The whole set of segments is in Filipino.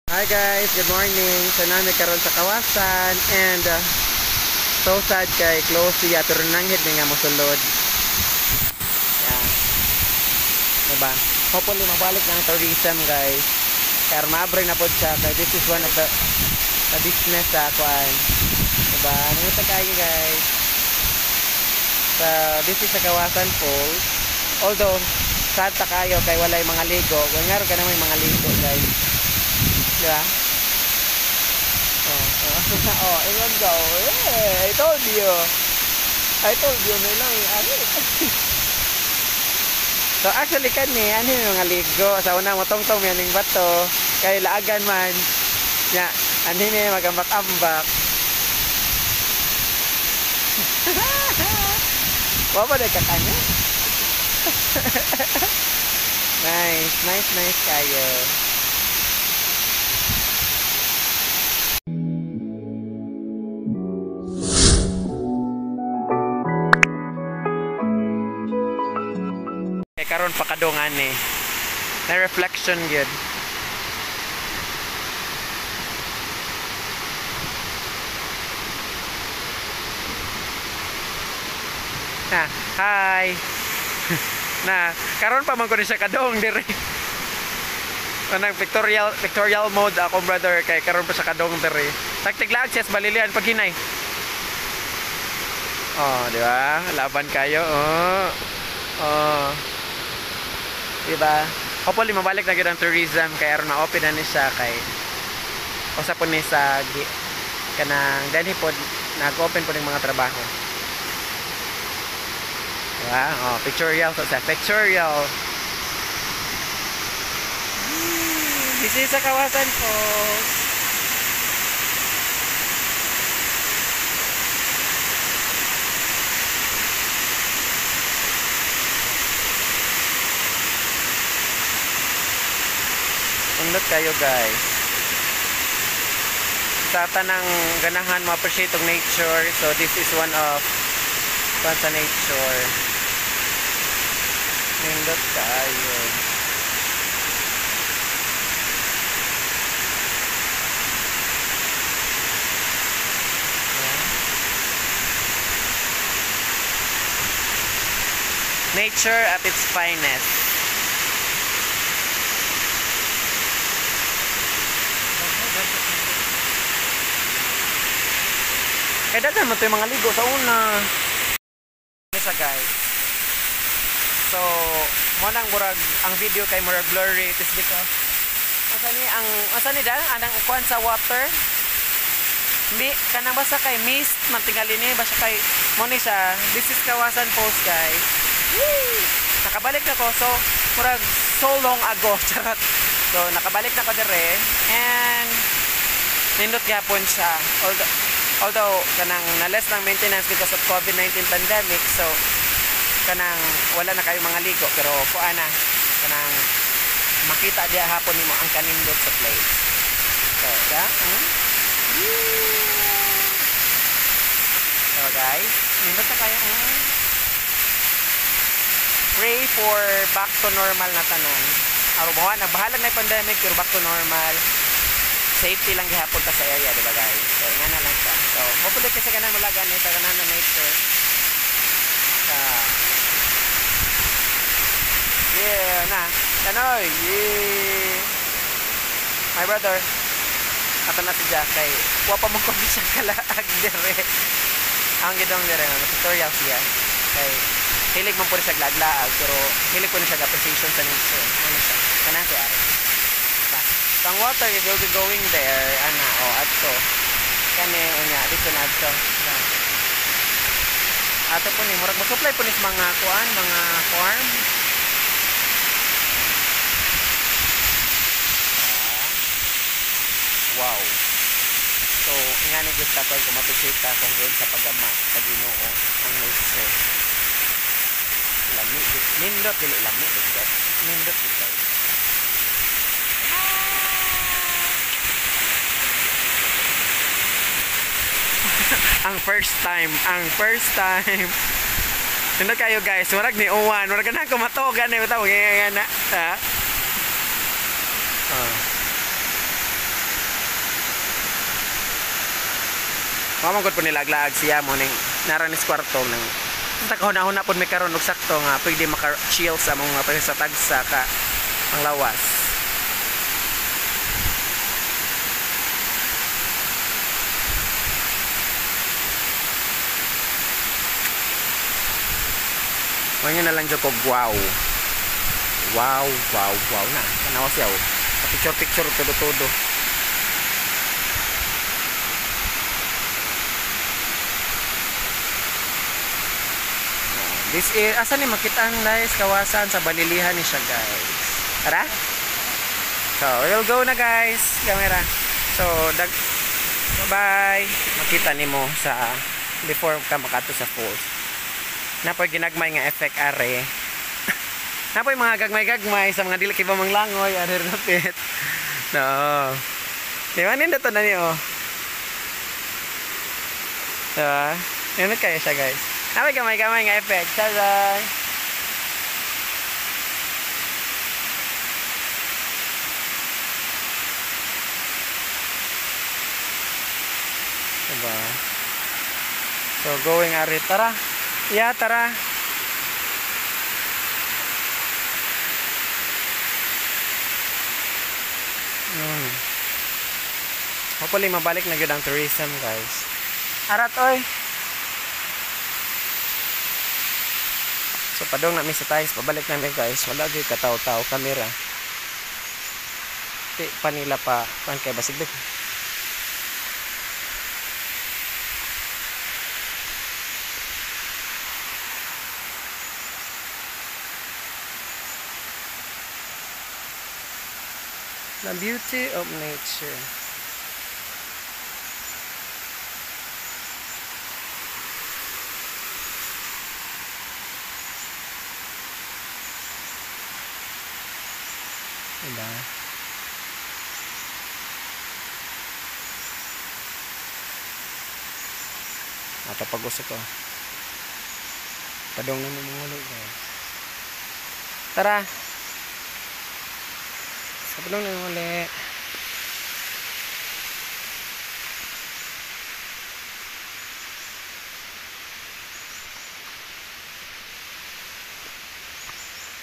Hi guys, good morning. So nami karon sa Kawasan and so sad kay close siya pero nanghid nga mosulod. Yeah. Diba? Hopefully mabalik ng tourism guys. Kaya maabri na pod siya kay this is one of the business sa kuan. Diba? Nangita kayo guys. So this is sa Kawasan Falls. Although sad ta kayo kay walay mga ligo. Ngaro ka na may mga ligo guys. Diba? Oh, ingon daw. I told you. I told you na lang. So actually kani, ano yung mga ligo. Sa una mo tong-tong yan yung bato. Kaya laagan man. Nya, ano ni magambak-ambak. Wapa na ka kanya? Nice kayo. Karon pakadongan ni na reflection gyud. Hi. Karon pa man ko ni siya kadong dire. Anang pictorial mode ako brother kay karon pa sa kadong dire. Tagtiglaag siya sa balilian pag hinay. Oh, di ba? Laban kayo. Oh. Diba? Hopefully mabalik na gyud ang tourism kay aron na open na ni siya kay usa po ni sa kanang danhi pod nag-open po ning mga trabaho. Diba? Oh, pictorial so sa pictorial. This is sa Kawasan po. Undot kayo guys. Sa tanang ganahan ma-appreciate ng nature. So this is one of sa nature. Undot kayo. Nature at its finest. Kaya dagan mo ito yung mga ligo sa una. Isa guys. So, mo nang murag ang video kay murag blurry. It is because asa ni dahil anang ukuan sa water. Kanang basa kay mist mantingali ni basa kay mo ni siya. This is Kawasan Falls guys. Woo! Nakabalik na ko. So, murag so long ago. Charot. So, nakabalik na ko dire. And nindot gyapon siya. Although kanang na less ng maintenance because of COVID-19 pandemic, so kanang wala na kayo mga ligo pero kuana kanang makita dia hapon nimo ang kanindot sa place. So, yeah. So guys, nindot na kayo. Pray for back to normal na tanan. Arubahan na bahalag na pandemic pero back to normal. Safety lang gihapon ta sa area, di ba guys? So, nga na lang siya. So, hopefully kasi kanan mulagan sa kanan na nature. Yeah, na. Kanoy, yeah. My brother. Ato na si Jack kay wapa mo ko siya kalaag dire. Ang gidong dire na tutorial siya. Kay hilig mo po siya glaglaag pero hilig ko na siya appreciation sa nature. Ano siya? Kanan siya. Ang water is will be going there adto kani unya dito na adto ato po ni murag mo-supply po ni mga kuan mga farm wow so nga ni gud tapos kumapitsita kung doon sa pagama sa Ginoo ang nature lami gud nindot dili lami gud nindot gud ang first time Tunda kayo guys, murag ni uwan, murag na kumatogan na utaw nga na. Ha? Mamangkot po nila aglaag siya mo ning naranis kwarto nang takahuna-huna po may karon og sakto nga pwede maka-chill sa mga pa sa tagsa ka ang lawas. Manyo na lang jud ko wow. Wow na. Tanaw siya oh. Picture todo. This is asa ni makitaan guys kawasan sa balilihan ni siya guys. Tara. So, we'll go na guys. Camera. So, bye. Makita nimo sa before ka makato sa falls. Napoy ginagmay nga effect are. Napoy mga gagmay sa mga dili kay manglangoy are rapit. No. Diba nindot na niyo. Diba? Yan kaya siya guys. Napoy gamay nga effect. Bye. Diba? So going are tara. Yeah, tara. Hopefully mabalik na gyud ang tourism guys. Arat oy. So padong na mi sa tais pabalik namin guys. Wala gyud kataw-taw kamera. Di pa nila pa kan kay basig. The beauty of nature. Diba? Matapag-usap ko. Padong naman mga ulit guys. Tara! Padong naman ulit.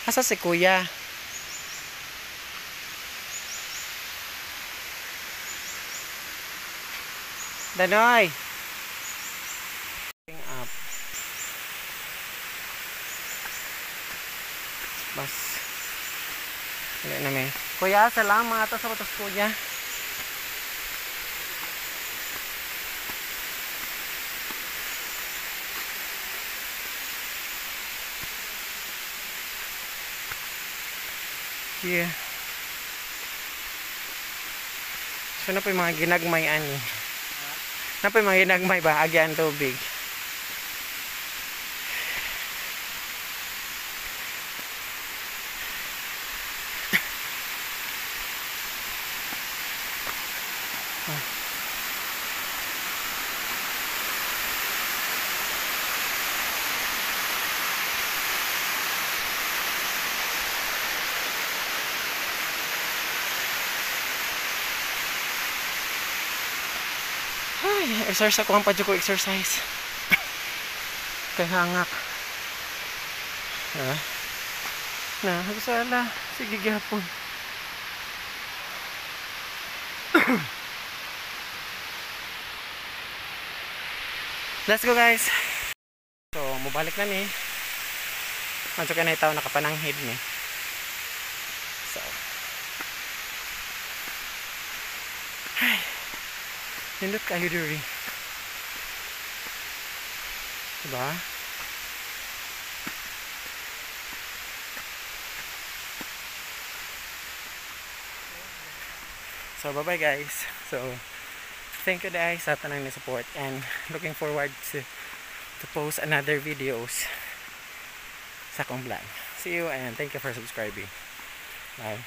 Asa si kuya? Danoy! Up. Mas wala na may. Kuya, salamat. Ito sa batas kuya. Yeah. So na po yung mga ginagmay ani. Na po yung mga ginagmay ba? Agyan tubig. Ay, exercise ako ang padyo ko exercise. Kay hangak. Ha? Na, sala. Sige gihapon. Let's go guys. So, mubalik na ni. Manso ka na itaw nakapananghid ni. So. Ay. Nindot kayo diri. Diba? So bye bye guys. So thank you guys sa tanang ni support and looking forward to post another videos sa akong vlog. See you and thank you for subscribing. Bye.